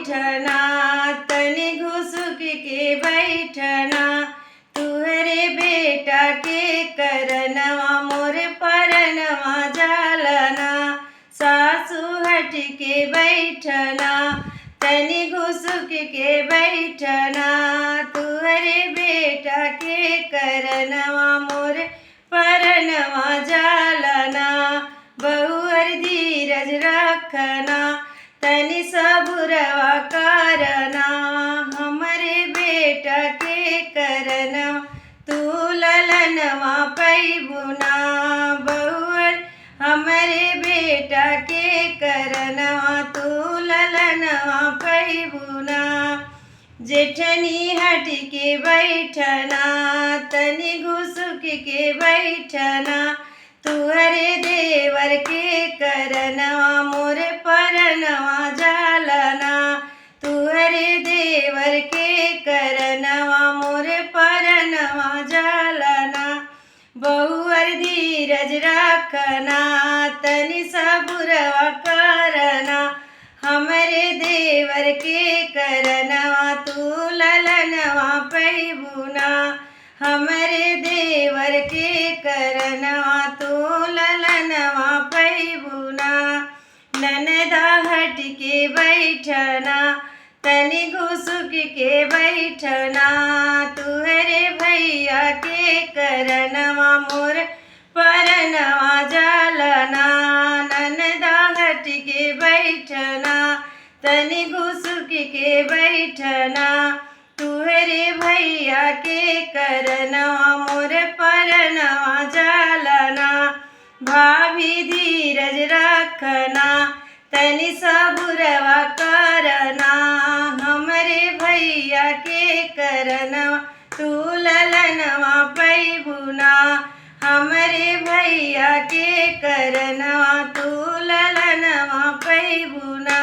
बैठना तनी घुसुक के बैठना तुहरे बेटा के करनवा मोर परनवा जालना सासू हट के बैठना तनी घुसुक के बैठना तुहरे बेटा के करनवा मोर परनवा जालना बहुअर धीरज रखना तनि सबुरवा करना हमरे बेटा के करना तू ललनवा पैबुना बहुअर हमरे बेटा के करनवा तू ललनवा पैबुना जेठनी हट के बैठना तनि घुसुक के बैठना तुहरे देवर के करनवा मोर परनवा जालना तुहरे देवर के करनवा मोर परनवा जालना बहुअर धीरज रखना तनि सबुरवा करना हमरे देवर के करनवा तू ललनवा पैबुना हमरे देवर के करनवा तू ललनवा पैबुना ननदा हट के बैठना तनि घुसुक के बैठना तुहरे भैया के करनवा मोर परनवा जालना ननदा हट के बैठना तनि घुसुक के बैठना तुहरे भैया के करनवा मोर परनवा जालना भाभी धीरज रखना तनि सबुरवा करना हमरे भैया के करनवा तू ललनवा पैबुना हमरे भैया के करनवा तू ललनवा पैबुना।